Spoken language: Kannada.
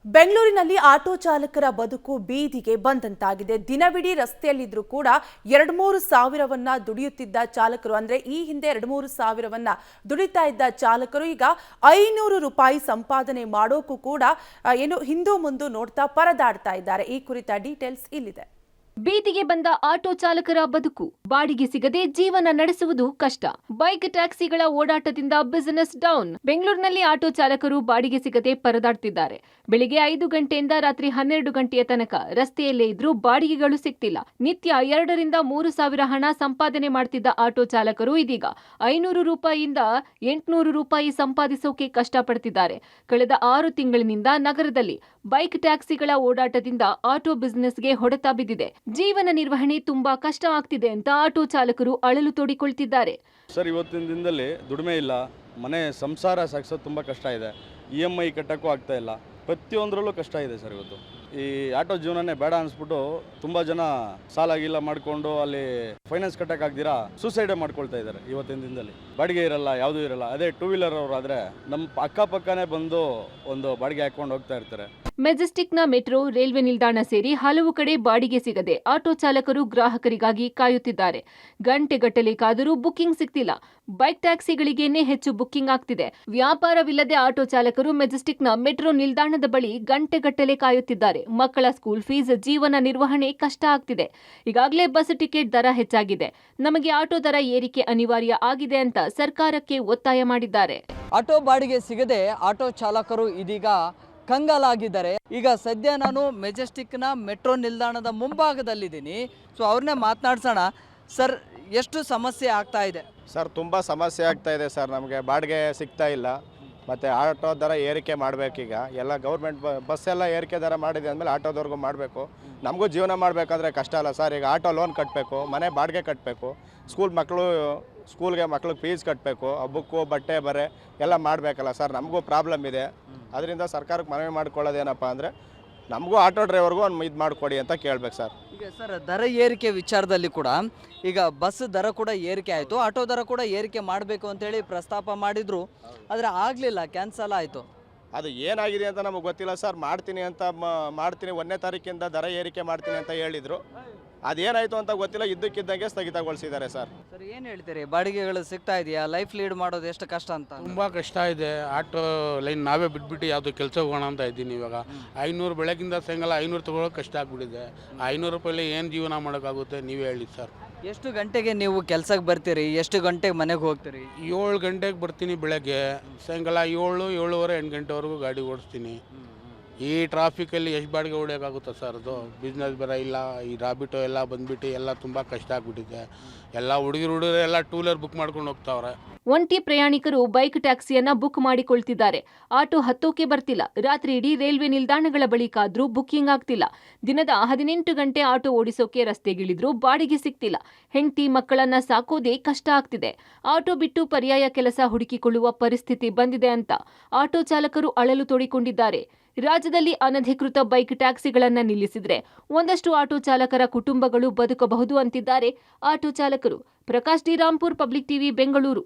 ಬೆಂಗಳೂರಿನಲ್ಲಿ ಆಟೋ ಚಾಲಕರ ಬದುಕು ಬೀದಿಗೆ ಬಂದಂತಾಗಿದೆ. ದಿನವಿಡೀ ರಸ್ತೆಯಲ್ಲಿದ್ರೂ ಕೂಡ 2-3 ಸಾವಿರವನ್ನ ದುಡಿಯುತ್ತಿದ್ದ ಚಾಲಕರು, ಅಂದ್ರೆ ಈ ಹಿಂದೆ 2-3 ಸಾವಿರವನ್ನ ದುಡಿತಾ ಇದ್ದ ಚಾಲಕರು ಈಗ 500 ರೂಪಾಯಿ ಸಂಪಾದನೆ ಮಾಡೋಕ್ಕೂ ಕೂಡ ಹಿಂದೂ ಮುಂದೆ ನೋಡ್ತಾ ಪರದಾಡ್ತಾ ಇದ್ದಾರೆ. ಈ ಕುರಿತ ಡೀಟೇಲ್ಸ್ ಇಲ್ಲಿದೆ. ಬೀದಿಗೆ ಬಂದ ಆಟೋ ಚಾಲಕರ ಬದುಕು. ಬಾಡಿಗೆ ಸಿಗದೆ ಜೀವನ ನಡೆಸುವುದು ಕಷ್ಟ. ಬೈಕ್ ಟ್ಯಾಕ್ಸಿಗಳ ಓಡಾಟದಿಂದ ಬಿಸಿನೆಸ್ ಡೌನ್. ಬೆಂಗಳೂರಿನಲ್ಲಿ ಆಟೋ ಚಾಲಕರು ಬಾಡಿಗೆ ಸಿಗದೆ ಪರದಾಡ್ತಿದ್ದಾರೆ. ಬೆಳಿಗ್ಗೆ 5 ಗಂಟೆಯಿಂದ ರಾತ್ರಿ 12 ಗಂಟೆಯ ತನಕ ರಸ್ತೆಯಲ್ಲೇ ಇದ್ರೂ ಬಾಡಿಗೆಗಳು ಸಿಗ್ತಿಲ್ಲ. ನಿತ್ಯ 2 ರಿಂದ 3 ಸಾವಿರ ಹಣ ಸಂಪಾದನೆ ಮಾಡ್ತಿದ್ದ ಆಟೋ ಚಾಲಕರು ಇದೀಗ 500 ರೂಪಾಯಿಯಿಂದ 800 ರೂಪಾಯಿ ಸಂಪಾದಿಸೋಕೆ ಕಷ್ಟಪಡ್ತಿದ್ದಾರೆ. ಕಳೆದ 6 ತಿಂಗಳಿನಿಂದ ನಗರದಲ್ಲಿ ಬೈಕ್ ಟ್ಯಾಕ್ಸಿಗಳ ಓಡಾಟದಿಂದ ಆಟೋ ಬಿಸಿನೆಸ್ಗೆ ಹೊಡೆತ ಬಿದ್ದಿದೆ. ಜೀವನ ನಿರ್ವಹಣೆ ತುಂಬಾ ಕಷ್ಟ ಆಗ್ತಿದೆ ಅಂತ ಆಟೋ ಚಾಲಕರು ಅಳಲು ತೋಡಿಕೊಳ್ತಿದ್ದಾರೆ. ಸರ್, ಇವತ್ತಿನ ದಿನದಲ್ಲಿ ದುಡಿಮೆ ಇಲ್ಲ, ಮನೆ ಸಂಸಾರ ಸಾಗಿಸೋದು ತುಂಬ ಕಷ್ಟ ಇದೆ. EMI ಕಟ್ಟೋಕ್ಕೂ ಆಗ್ತಾ ಇಲ್ಲ, ಪ್ರತಿಯೊಂದರಲ್ಲೂ ಕಷ್ಟ ಇದೆ ಸರ್. ಇವತ್ತು ಈ ಆಟೋ ಜೀವನನೇ ಬೇಡ ಅನಿಸ್ಬಿಟ್ಟು ತುಂಬ ಜನ ಸಾಲ ಗೀಲ ಮಾಡಿಕೊಂಡು ಅಲ್ಲಿ ಫೈನಾನ್ಸ್ ಕಟ್ಟೋಕ್ಕಾಗ್ದಿರಾ ಸೂಸೈಡೇ ಮಾಡ್ಕೊಳ್ತಾ ಇದ್ದಾರೆ. ಇವತ್ತಿನ ದಿನದಲ್ಲಿ ಬಾಡಿಗೆ ಇರಲ್ಲ, ಯಾವುದೂ ಇರಲ್ಲ. ಅದೇ 2 ವೀಲರ್ ಅವರಾದರೆ ನಮ್ಮ ಅಕ್ಕಪಕ್ಕನೇ ಬಂದು ಒಂದು ಬಾಡಿಗೆ ಹಾಕೊಂಡು ಹೋಗ್ತಾ ಇರ್ತಾರೆ. ಮೆಜೆಸ್ಟಿಕ್ನ ಮೆಟ್ರೋ, ರೈಲ್ವೆ ನಿಲ್ದಾಣ ಸೇರಿ ಹಲವು ಕಡೆ ಬಾಡಿಗೆ ಸಿಗದೆ ಆಟೋ ಚಾಲಕರು ಗ್ರಾಹಕರಿಗಾಗಿ ಕಾಯುತ್ತಿದ್ದಾರೆ. ಗಂಟೆಗಟ್ಟಲೆ ಕಾದರೂ ಬುಕಿಂಗ್ ಸಿಗ್ತಿಲ್ಲ. ಬೈಕ್ ಟ್ಯಾಕ್ಸಿಗಳಿಗೇನೆ ಹೆಚ್ಚು ಬುಕಿಂಗ್ ಆಗ್ತಿದೆ. ವ್ಯಾಪಾರವಿಲ್ಲದೆ ಆಟೋ ಚಾಲಕರು ಮೆಜೆಸ್ಟಿಕ್ನ ಮೆಟ್ರೋ ನಿಲ್ದಾಣದ ಬಳಿ ಗಂಟೆಗಟ್ಟಲೆ ಕಾಯುತ್ತಿದ್ದಾರೆ. ಮಕ್ಕಳ ಸ್ಕೂಲ್ ಫೀಸ್, ಜೀವನ ನಿರ್ವಹಣೆ ಕಷ್ಟ ಆಗ್ತಿದೆ. ಈಗಾಗಲೇ ಬಸ್ ಟಿಕೆಟ್ ದರ ಹೆಚ್ಚಾಗಿದೆ. ನಮಗೆ ಆಟೋ ದರ ಏರಿಕೆ ಅನಿವಾರ್ಯ ಆಗಿದೆ ಅಂತ ಸರ್ಕಾರಕ್ಕೆ ಒತ್ತಾಯ ಮಾಡಿದ್ದಾರೆ. ಆಟೋ ಬಾಡಿಗೆ ಸಿಗದೆ ಆಟೋ ಚಾಲಕರು ಇದೀಗ ಕಂಗಾಲಾಗಿದ್ದಾರೆ. ಈಗ ಸದ್ಯ ನಾನು ಮೆಜೆಸ್ಟಿಕ್ನ ಮೆಟ್ರೋ ನಿಲ್ದಾಣದ ಮುಂಭಾಗದಲ್ಲಿದ್ದೀನಿ. ಸೊ ಅವ್ರನ್ನೇ ಮಾತನಾಡ್ಸೋಣ. ಸರ್, ಎಷ್ಟು ಸಮಸ್ಯೆ ಆಗ್ತಾ ಇದೆ? ಸರ್, ತುಂಬ ಸಮಸ್ಯೆ ಆಗ್ತಾ ಇದೆ ಸರ್. ನಮಗೆ ಬಾಡಿಗೆ ಸಿಗ್ತಾ ಇಲ್ಲ, ಮತ್ತು ಆಟೋ ದರ ಏರಿಕೆ ಮಾಡಬೇಕೀಗ. ಎಲ್ಲ ಗೌರ್ಮೆಂಟ್ ಬಸ್ ಎಲ್ಲ ಏರಿಕೆ ದರ ಮಾಡಿದೆ ಅಂದಮೇಲೆ ಆಟೋದವ್ರಿಗೂ ಮಾಡಬೇಕು. ನಮಗೂ ಜೀವನ ಮಾಡಬೇಕಂದ್ರೆ ಕಷ್ಟ ಅಲ್ಲ ಸರ್. ಈಗ ಆಟೋ ಲೋನ್ ಕಟ್ಟಬೇಕು, ಮನೆ ಬಾಡಿಗೆ ಕಟ್ಟಬೇಕು, ಸ್ಕೂಲ್ಗೆ ಮಕ್ಳಿಗೆ ಫೀಸ್ ಕಟ್ಟಬೇಕು, ಬುಕ್ಕು ಬಟ್ಟೆ ಬರೆ ಎಲ್ಲ ಮಾಡಬೇಕಲ್ಲ ಸರ್. ನಮಗೂ ಪ್ರಾಬ್ಲಮ್ ಇದೆ. ಅದರಿಂದ ಸರ್ಕಾರಕ್ಕೆ ಮನವಿ ಮಾಡ್ಕೊಳ್ಳೋದೇನಪ್ಪ ಅಂದರೆ ನಮಗೂ ಆಟೋ ಡ್ರೈವರ್ಗೂ ಒಂದು ಇದು ಮಾಡಿಕೊಡಿ ಅಂತ ಕೇಳಬೇಕು ಸರ್. ಈಗ ಸರ್, ದರ ಏರಿಕೆ ವಿಚಾರದಲ್ಲಿ ಕೂಡ ಈಗ ಬಸ್ ದರ ಕೂಡ ಏರಿಕೆ ಆಯಿತು, ಆಟೋ ದರ ಕೂಡ ಏರಿಕೆ ಮಾಡಬೇಕು ಅಂತೇಳಿ ಪ್ರಸ್ತಾಪ ಮಾಡಿದ್ರು. ಆದರೆ ಆಗಲಿಲ್ಲ, ಕ್ಯಾನ್ಸಲ್ ಆಯಿತು. ಅದು ಏನಾಗಿದೆ ಅಂತ ನಮಗೆ ಗೊತ್ತಿಲ್ಲ ಸರ್. ಮಾಡ್ತೀನಿ 1ನೇ ತಾರೀಕಿಂದ ದರ ಏರಿಕೆ ಮಾಡ್ತೀನಿ ಅಂತ ಹೇಳಿದರು. ಅದೇನಾಯಿತು ಅಂತ ಗೊತ್ತಿಲ್ಲ, ಇದ್ದಕ್ಕಿದ್ದಂಗೆ ಸ್ಥಗಿತಗೊಳಿಸಿದ್ದಾರೆ ಸರ್. ಸರ್, ಏನು ಹೇಳ್ತೀರಿ? ಬಾಡಿಗೆಗಳು ಸಿಗ್ತಾ ಇದೆಯಾ? ಲೈಫ್ ಲೀಡ್ ಮಾಡೋದು ಎಷ್ಟು ಕಷ್ಟ ಅಂತ? ತುಂಬ ಕಷ್ಟ ಇದೆ. ಆಟೋ ಲೈನ್ ನಾವೇ ಬಿಟ್ಬಿಟ್ಟು ಯಾವುದೋ ಕೆಲಸ ಹೋಗೋಣ ಅಂತ ಇದ್ದೀನಿ. ಇವಾಗ 500 ಬೆಳಗಿಂದ ಸಾಯಂಕಾಲ 500 ತೊಗೊಳೋಕೆ ಕಷ್ಟ ಆಗ್ಬಿಟ್ಟಿದೆ. 500 ರೂಪಾಯಲ್ಲಿ ಏನು ಜೀವನ ಮಾಡೋಕ್ಕಾಗುತ್ತೆ, ನೀವೇ ಹೇಳಿ ಸರ್. ಎಷ್ಟು ಗಂಟೆಗೆ ನೀವು ಕೆಲಸಕ್ಕೆ ಬರ್ತೀರಿ? ಎಷ್ಟು ಗಂಟೆಗೆ ಮನೆಗೆ ಹೋಗ್ತೀರಿ? 7 ಗಂಟೆಗೆ ಬರ್ತೀನಿ ಬೆಳಗ್ಗೆ, ಸಾಯಂಕಾಲ 7-7:30 8 ಗಂಟೆವರೆಗೂ ಗಾಡಿ ಓಡಿಸ್ತೀನಿ. ಈ ಟ್ರಾಫಿಕಲ್ಲಿ ಎಷ್ಟು ಬಾಡಿಗೆ ಹೊಡೆಯೋಕ್ಕಾಗುತ್ತೆ ಸರ್? ಅದು ಬಿಸ್ನೆಸ್ ಬೇರೆ ಇಲ್ಲ. ಈ ರಾಬಿಟೋ ಎಲ್ಲ ಬಂದುಬಿಟ್ಟು ಎಲ್ಲ ತುಂಬ ಕಷ್ಟ ಆಗ್ಬಿಟ್ಟಿದೆ. ಎಲ್ಲ ಹುಡುಗರು ಎಲ್ಲ 2 ವೀಲರ್ ಬುಕ್ ಮಾಡ್ಕೊಂಡು ಹೋಗ್ತಾವ್ರೆ. ಒಂಟಿ ಪ್ರಯಾಣಿಕರು ಬೈಕ್ ಟ್ಯಾಕ್ಸಿಯನ್ನ ಬುಕ್ ಮಾಡಿಕೊಳ್ತಿದ್ದಾರೆ. ಆಟೋ ಹತ್ತೋಕೆ ಬರ್ತಿಲ್ಲ. ರಾತ್ರಿ ಇಡೀ ರೈಲ್ವೆ ನಿಲ್ದಾಣಗಳ ಬಳಿ ಕಾದ್ರೂ ಬುಕ್ಕಿಂಗ್ ಆಗ್ತಿಲ್ಲ. ದಿನದ 18 ಗಂಟೆ ಆಟೋ ಓಡಿಸೋಕೆ ರಸ್ತೆಗಿಳಿದ್ರೂ ಬಾಡಿಗೆ ಸಿಗ್ತಿಲ್ಲ. ಹೆಂಡತಿ ಮಕ್ಕಳನ್ನ ಸಾಕೋದೇ ಕಷ್ಟ ಆಗ್ತಿದೆ. ಆಟೋ ಬಿಟ್ಟು ಪರ್ಯಾಯ ಕೆಲಸ ಹುಡುಕಿಕೊಳ್ಳುವ ಪರಿಸ್ಥಿತಿ ಬಂದಿದೆ ಅಂತ ಆಟೋ ಚಾಲಕರು ಅಳಲು ತೋಡಿಕೊಂಡಿದ್ದಾರೆ. ರಾಜ್ಯದಲ್ಲಿ ಅನಧಿಕೃತ ಬೈಕ್ ಟ್ಯಾಕ್ಸಿಗಳನ್ನ ನಿಲ್ಲಿಸಿದ್ರೆ ಒಂದಷ್ಟು ಆಟೋ ಚಾಲಕರ ಕುಟುಂಬಗಳು ಬದುಕಬಹುದು ಅಂತಿದ್ದಾರೆ ಆಟೋ ಚಾಲಕರು. Prakash D Rampur, public TV, Bengaluru.